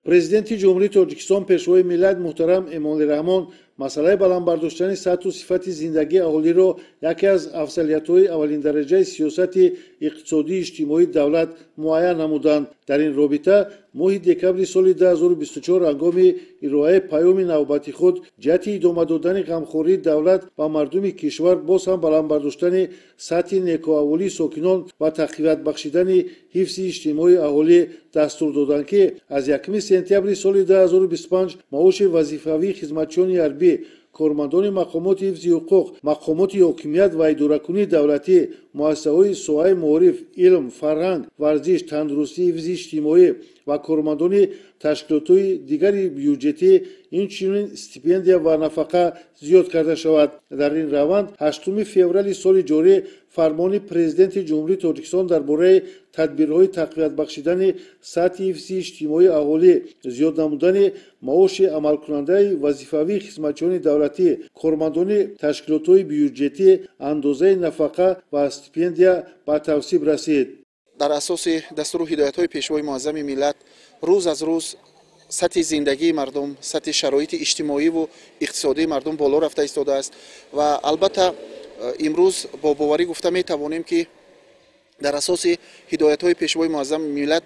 президенти ҷумҳурии Тоҷикистон пешвои миллат муҳтарам Эмомали Раҳмон масъалаи баландбардоштани сатҳу сифати зиндагии аҳолиро яке аз афзалиятҳои аввалиндараҷаи сиёсати иқтисодии иҷтимоии давлат муайян намуданд. дар ин робита моҳи декабри соли 2024 ҳангоми ироаи паёми навбати худ ҷиҳати идома додани ғамхории давлат ба мардуми кишвар боз ҳам баландбардоштани сатҳи некоаҳволии сокинон ва тақвият бахшидани ҳифзи иҷтимоии аҳолӣ дастур доданд ки аз 1 сентябри соли 2025 маоши вазифавии хизматчиёни ҳарбӣ, кормандони мақомоти ҳифзи ҳуқуқ, мақомоти ҳокимият ва идоракунии давлатӣ, муассисаҳои соҳаи маориф, илм, фарҳанг, варзиш, тандурустӣ, ҳифзи иҷтимоӣ ва кормандони ташкилотҳои дигари бюҷетӣ инчунин стипендия ва нафақа зиёд карда шавад. дар ин раванд 8 феврали соли ҷорӣ фармони президенти ҷумҳурии Тоҷикистон дар бораи тадбирҳои тақвиятбахшидани сатҳи ҳифзи иҷтимоии аҳолӣ, зиёд намудани маоши амалкунандаи вазифавии хизматчиёни давлатӣ, кормандони ташкилотҳои бюҷетӣ, андозаи нафақа ва стипендия ба тавсиб расид. дар асоси дастуру ҳидоятҳои пешвои муаззами миллат рӯз аз рӯз сатҳи зиндагии мардум, сатҳи шароити иҷтимоиву иқтисодии мардум боло рафта истодааст ва албатта имрӯз бо боварӣ гуфта метавонем ки дар асоси ҳидоятҳои пешвои муаззами миллат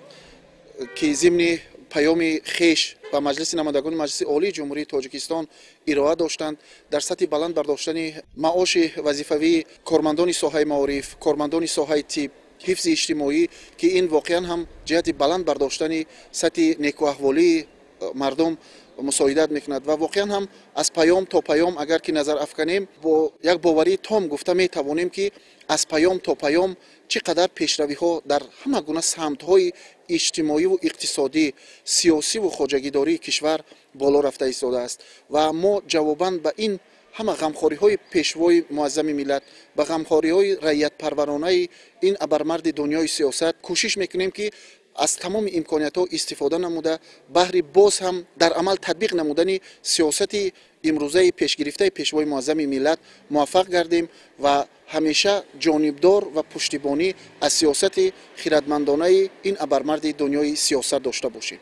ки зимни паёми хеш ба маҷлиси намояндагони маҷлиси олии ҷумҳурии Тоҷикистон ироа доштанд, дар сатҳи баланд бардоштани маоши вазифавии кормандони соҳаи маориф, кормандони соҳаи тиб, ҳифзи иҷтимоӣ ки ин воқеан ҳам ҷиҳати баланд бардоштани сатҳи некоаҳволии мардум мусоидат мекунад ва воқеан ҳам аз паём то паём агар ки назар афканем бо як боварии том гуфта метавонем ки аз паём то паём чӣ қадар пешравиҳо дар ҳама гуна самтҳои иҷтимоиву иқтисодӣ, сиёсиву хоҷагидории кишвар боло рафта истодааст ва мо ҷавобан ба ин ҳама ғамхориҳои пешвои муаззами миллат ба ғамхориҳои раъиятпарваронаи ин абармарди дунёи сиёсат кӯшиш мекунем ки аз тамоми имкониятҳо истифода намуда баҳри боз ҳам дар амал татбиқ намудани сиёсати имрӯзаи пешгирифтаи пешвои муаззами миллат муваффақ гардем ва ҳамеша ҷонибдор ва пуштибонӣ аз сиёсати хиратмандонаи ин абармарди дунёи сиёсат дошта бошем.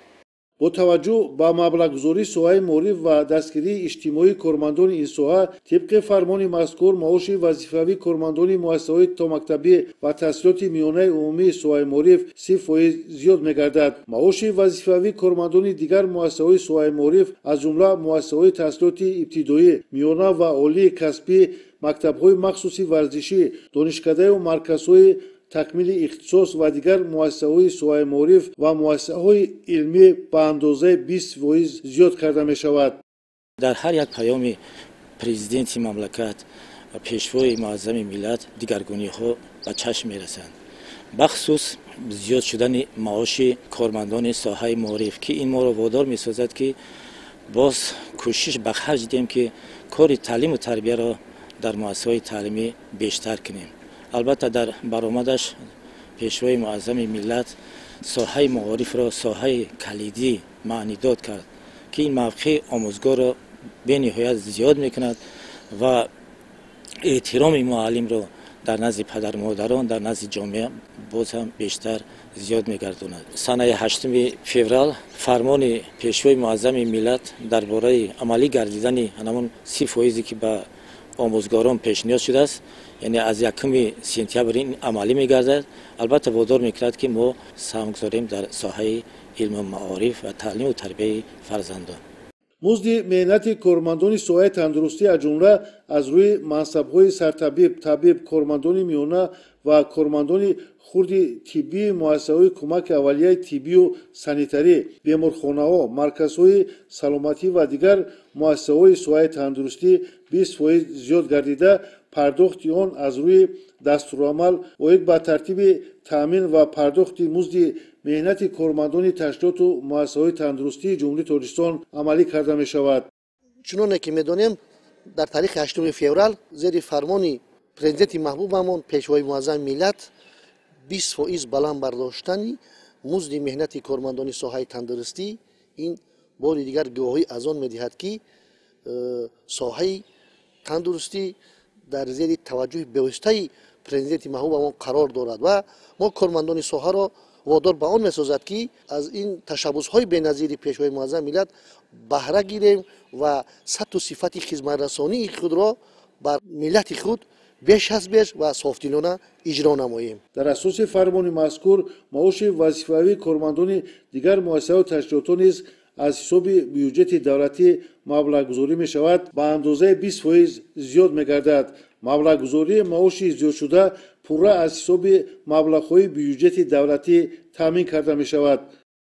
бо таваҷҷӯҳ ба маблағгузории соҳаи маориф ва дастгирии иҷтимоии кормандони ин соҳа тибқи фармони мазкур маоши вазифавии кормандони муассисаҳои томактабӣ ва таҳсилоти миёнаи умумии соҳаи маориф 30% зиёд мегардад. маоши вазифавии кормандони дигар муассисаҳои соҳаи маориф аз ҷумла муассисаҳои таҳсилоти ибтидоӣ, миёна ва олии касбӣ, мактабҳои махсуси варзишӣ, донишкадаю марказҳои такмили ихтисос ва дигар муассисаҳои соҳаи маориф ва муассисаҳои илмӣ ба андозаи 20% зиёд карда мешавад. дар ҳар як паёми президенти мамлакат ва пешвои муаззами миллат дигаргуниҳо ба чашм мерасанд. бахусус зиёд шудани маоши кормандони соҳаи маориф ки ин моро водор месозад ки боз кӯшиш ба харҷ диҳем ки кори таълиму тарбияро дар муассисаҳои таълимӣ бештар кунем. албатта дар баромадаш пешвои муаззами миллат соҳаи маорифро соҳаи калидӣ маънӣ дод кард ки ин мавқеи омӯзгорро бениҳоят зиёд мекунад ва эҳтироми муаллимро дар назди падармодарон дар назди ҷомеа боз ҳам бештар зиёд мегардонад. санаи 8 феврал фармони пешвои муаззами миллат дар бораи амалӣ гардидани ҳамон 30% ки ба омӯзгорон пешниҳод шудааст, яъне аз 1 сентябр ин амалӣ мегардад. албатта водор мекунад ки мо саҳм гузорем дар соҳаи илму маориф ва таълиму тарбияи фарзандон. музди меҳнати кормандони соҳаи тандурустӣ аз ҷумла аз рӯи мансабҳои сартабиб, табиб, кормандони миёна ва кормандони хурди тиббии муассисаҳои кӯмаки аввалияи тиббию санитарӣ, беморхонаҳо, марказҳои саломатӣ ва дигар муассисаҳои соҳаи тандурустӣ 20% зиёд гардида, пардохти он аз рӯи дастурамал оид ба тартиби таъмин ва пардохти музди меҳнати кормандони таъсилоту муассисаҳои тандурустии ҷумҳурии Тоҷикистон амалӣ карда мешавад. чуноне ки медонем дар таърихи 8 феврал зери фармони президенти маҳбубамон пешвои муаззами миллат 20% баланд бардоштани музди меҳнати кормандони соҳаи тандурустӣ ин бори дигар гавоҳӣ аз он медиҳад ки соҳаи тандурустӣ дар зери таваҷҷӯҳи бевоситаи президенти маҳбубамон қарор дорад ва мо кормандони соҳаро وادار به آن می‌سازد که از این تشبث‌های بی‌نظیر پیشوای معظم ملت بهره گیریم و سطح و صفت خدمت‌رسانی خود را بر ملت خود بیش از بیش و صافدلانه اجرا نماییم. در اساس فرمان مذکور معاش وظیفوی کارمندان دیگر مؤسسات و تشکیلات نیز از حساب بودجه دولتی مبلغ گذاری می شود به اندازه 20% زیاد می گردد. مبلغ گذاری معاش زیاد شده پورا از حساب مبلغ های بودجه دولتی تامین کرده می شود.